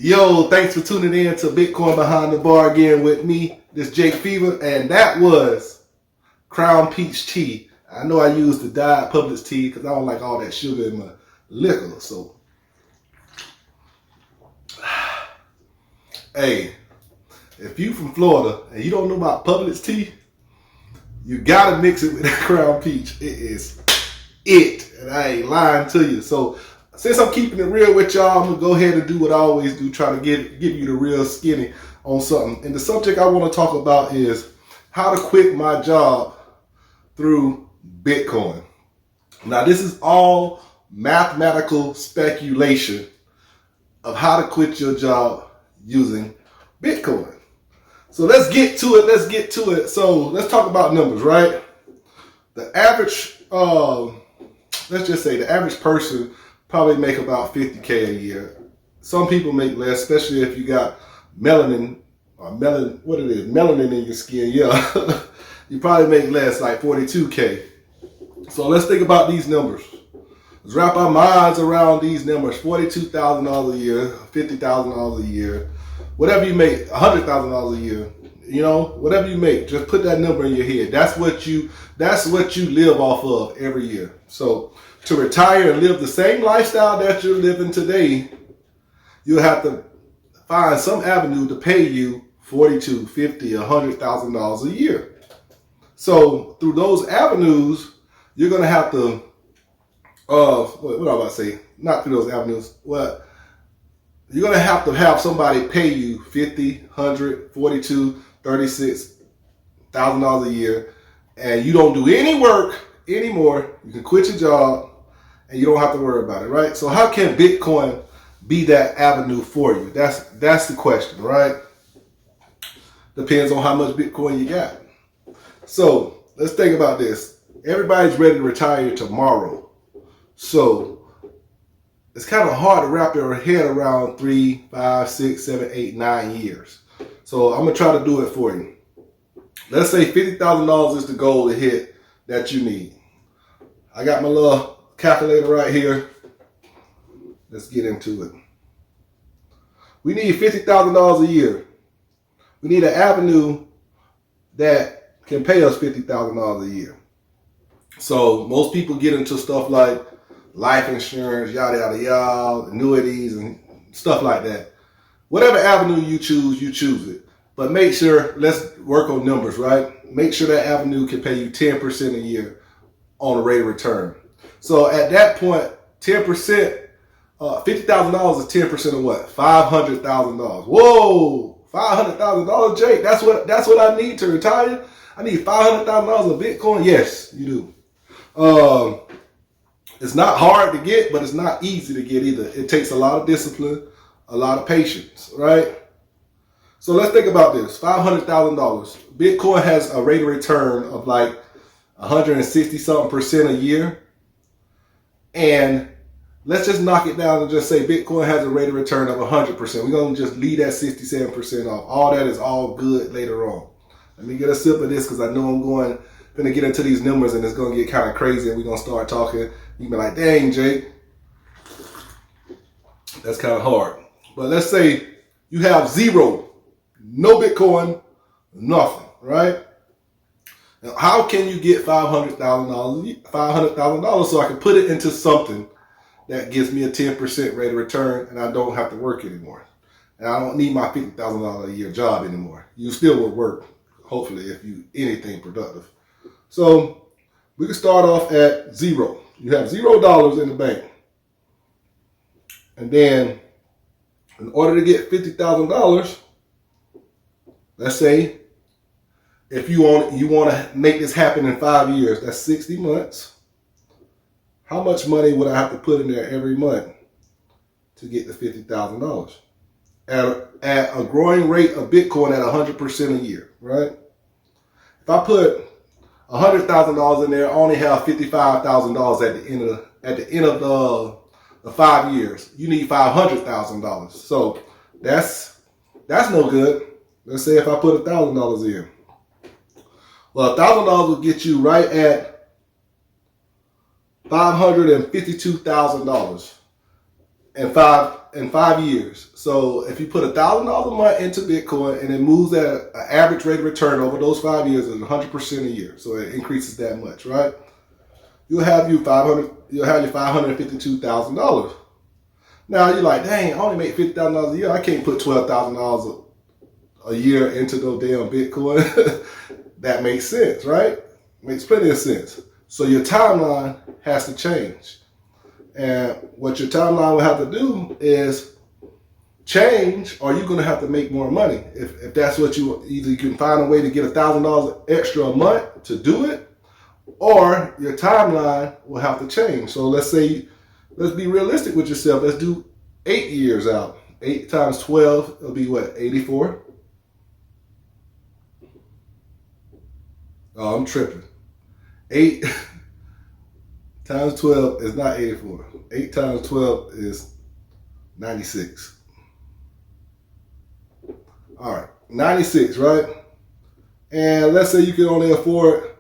Yo, thanks for tuning in to Bitcoin Behind the Bar again with me, this Jake Fever, and that was Crown Peach Tea. I know I used the Diet Publix tea because I don't like all that sugar in my liquor. So, hey, if you from Florida and you don't know about Publix tea, you gotta mix it with that Crown Peach. It is it, and I ain't lying to you. So, since I'm keeping it real with y'all, I'm gonna go ahead and do what I always do, try to give you the real skinny on something. And the subject I want to talk about is how to quit my job through Bitcoin. Now, this is all mathematical speculation of how to quit your job using Bitcoin. So let's get to it. So let's talk about numbers, right? The average, let's just say the average person probably make about 50K a year. Some people make less, especially if you got melanin in your skin. Yeah, you probably make less, like 42K. So let's think about these numbers. Let's wrap our minds around these numbers: $42,000 a year, $50,000 a year, whatever you make, $100,000 a year. You know, whatever you make, just put that number in your head. That's what you live off of every year. So to retire and live the same lifestyle that you're living today, you'll have to find some avenue to pay you $42,000, $50,000, $100,000 a year. So through those avenues, you're gonna have to what am I about to say? Not through those avenues. Well, you're gonna have to have somebody pay you $50,000, $100,000, $42,000, $36,000 a year, and you don't do any work anymore. You can quit your job, and you don't have to worry about it, right? So how can Bitcoin be that avenue for you? That's the question, right? Depends on how much Bitcoin you got. So let's think about this. Everybody's ready to retire tomorrow. So it's kind of hard to wrap your head around 3, 5, 6, 7, 8, 9 years. So I'm going to try to do it for you. Let's say $50,000 is the goal to hit that you need. I got my little calculator right here. Let's get into it. We need $50,000 a year. We need an avenue that can pay us $50,000 a year. So most people get into stuff like life insurance, yada, yada, yada, annuities and stuff like that. Whatever avenue you choose it. But make sure, let's work on numbers, right? Make sure that avenue can pay you 10% a year on a rate of return. So at that point, 10%, $50,000 is 10% of what? $500,000. Whoa, $500,000, Jake. That's what I need to retire. I need $500,000 of Bitcoin. Yes, you do. It's not hard to get, but it's not easy to get either. It takes a lot of discipline, a lot of patience, right? So let's think about this. $500,000. Bitcoin has a rate of return of like 160-something% a year. And let's just knock it down and just say Bitcoin has a rate of return of 100%. We're going to just leave that 67% off. All that is all good later on. Let me get a sip of this because I know I'm going to get into these numbers and it's going to get kind of crazy and we're going to start talking. You be like, dang, Jake, that's kind of hard. But let's say you have zero, no Bitcoin, nothing, right? Now, how can you get $500,000 so I can put it into something that gives me a 10% rate of return and I don't have to work anymore? And I don't need my $50,000 a year job anymore. You still will work, hopefully, if you anything productive. So we can start off at zero. You have $0 in the bank. And then in order to get $50,000, let's say if you want to make this happen in 5 years, that's 60 months. How much money would I have to put in there every month to get the $50,000? At a growing rate of Bitcoin at 100% a year, right? If I put $100,000 in there, I only have $55,000 at the end of the 5 years. You need $500,000. So that's no good. Let's say if I put $1,000 in. Well, $1,000 will get you right at $552,000. in 5 years. So if you put $1,000 a month into Bitcoin and it moves at an average rate of return over those 5 years is 100% a year. So it increases that much, right? You'll have your $552,000. Now you're like, dang, I only make $50,000 a year. I can't put $12,000 a year into no damn Bitcoin. That makes sense, right? Makes plenty of sense. So your timeline has to change. And what your timeline will have to do is change, or you're going to have to make more money. If that's what either you can find a way to get $1,000 extra a month to do it, or your timeline will have to change. So let's be realistic with yourself. Let's do 8 years out. 8 times 12, it'll be what, 84? Oh, I'm tripping. 8 times 12 is not 84. 8 times 12 is 96. All right, 96, right? And let's say you can only afford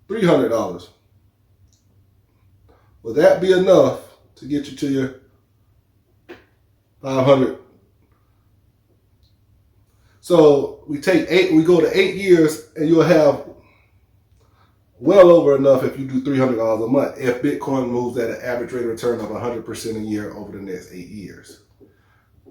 $300. Will that be enough to get you to your 500? So we go to 8 years, and you'll have well over enough if you do $300 a month if Bitcoin moves at an average rate of return of 100% a year over the next 8 years.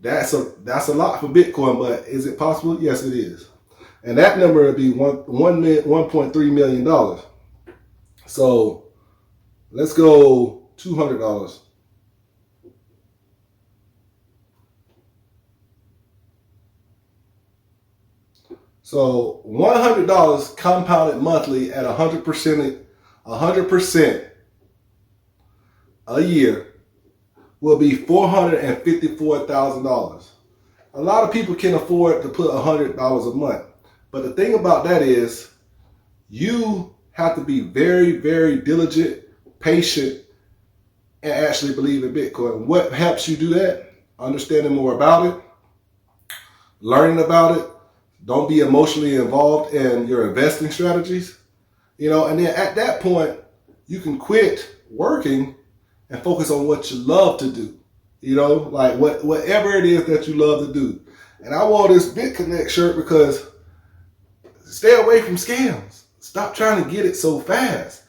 That's a lot for Bitcoin, but is it possible? Yes, it is. And that number would be $1.3 million. So let's go $200. So $100 compounded monthly at 100% a year will be $454,000. A lot of people can afford to put $100 a month. But the thing about that is you have to be very, very diligent, patient, and actually believe in Bitcoin. What helps you do that? Understanding more about it, learning about it. Don't be emotionally involved in your investing strategies. And then at that point, you can quit working and focus on what you love to do. Like whatever it is that you love to do. And I wore this BitConnect shirt because stay away from scams. Stop trying to get it so fast.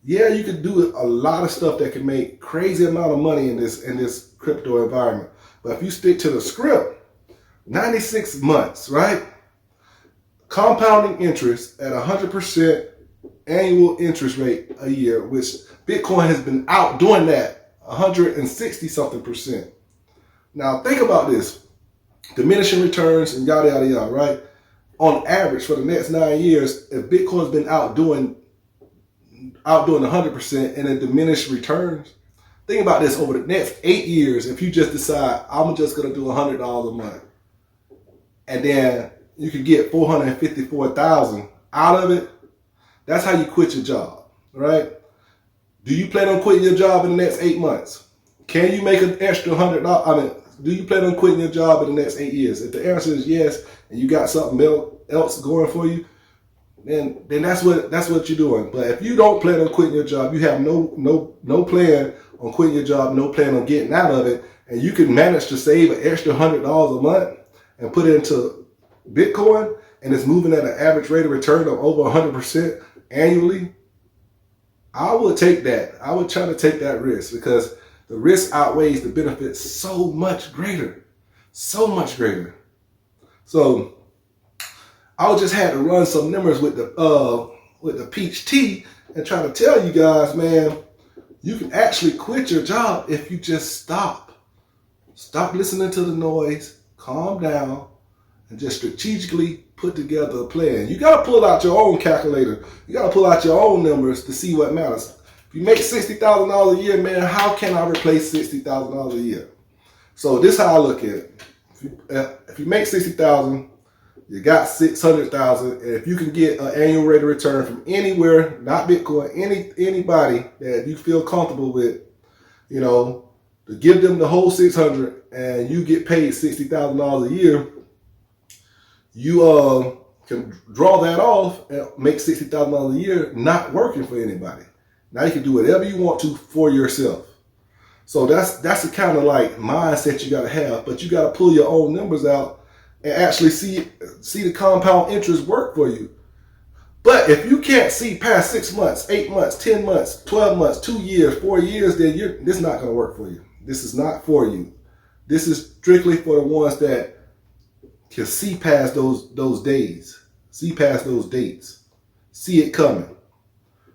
Yeah, you can do a lot of stuff that can make crazy amount of money in this crypto environment. But if you stick to the script, 96 months, right? Compounding interest at 100% annual interest rate a year, which Bitcoin has been outdoing that 160 something percent. Now think about this, diminishing returns and yada, yada, yada, right? On average for the next 9 years, if Bitcoin's been outdoing 100% and then diminished returns, think about this over the next 8 years. If you just decide, I'm just going to do $100 a month, and then you could get $454,000 out of it. That's how you quit your job, right? Do you plan on quitting your job in the next 8 months? Can you make an extra $100? Do you plan on quitting your job in the next 8 years? If the answer is yes, and you got something else going for you, then that's what you're doing. But if you don't plan on quitting your job, you have no plan on quitting your job, no plan on getting out of it, and you can manage to save an extra $100 a month and put it into Bitcoin, and it's moving at an average rate of return of over 100% annually, I would take that. I would try to take that risk because the risk outweighs the benefits so much greater. So much greater. So I would just had to run some numbers with the peach tea and try to tell you guys, man, you can actually quit your job if you just stop. Stop listening to the noise, calm down, and just strategically put together a plan. You got to pull out your own calculator. You got to pull out your own numbers to see what matters. If you make $60,000 a year, man, how can I replace $60,000 a year? So this is how I look at it. If you make $60,000, you got $600,000, and if you can get an annual rate of return from anywhere, not Bitcoin, anybody that you feel comfortable with, to give them the whole $600, and you get paid $60,000 a year, you can draw that off and make $60,000 a year not working for anybody. Now you can do whatever you want to for yourself. So that's the kind of like mindset you got to have. But you got to pull your own numbers out and actually see the compound interest work for you. But if you can't see past 6 months, 8 months, 10 months, 12 months, 2 years, 4 years, then this is not going to work for you. This is not for you. This is strictly for the ones that can see past those days, see past those dates, see it coming.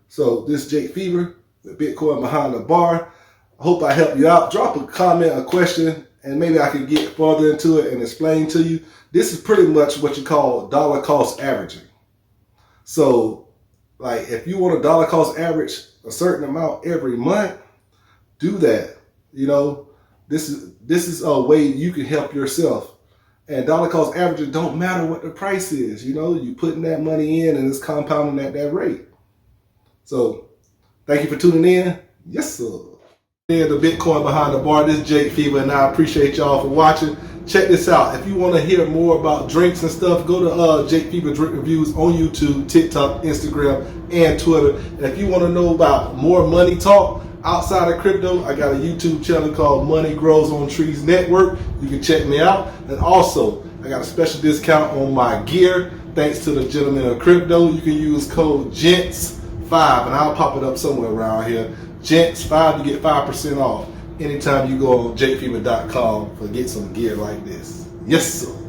So this is Jake Fever, the Bitcoin Behind the Bar. I hope I helped you out. Drop a comment, a question, and maybe I can get further into it and explain to you. This is pretty much what you call dollar cost averaging. So, like, if you want a dollar cost average a certain amount every month, do that. You know, this is a way you can help yourself. And dollar cost averaging don't matter what the price is. You know, you putting that money in and it's compounding at that rate. So, thank you for tuning in. Yes, sir. The Bitcoin Behind the Bar. This is Jake Fever, and I appreciate y'all for watching. Check this out. If you want to hear more about drinks and stuff, go to Jake Fever Drink Reviews on YouTube, TikTok, Instagram, and Twitter. And if you want to know about more money talk outside of crypto, I got a YouTube channel called Money Grows on Trees Network. You can check me out. And also, I got a special discount on my gear. Thanks to the gentleman of crypto. You can use code GENTS5, and I'll pop it up somewhere around here. GENTS5, you get 5% off anytime you go on jakefever.com to get some gear like this. Yes, sir.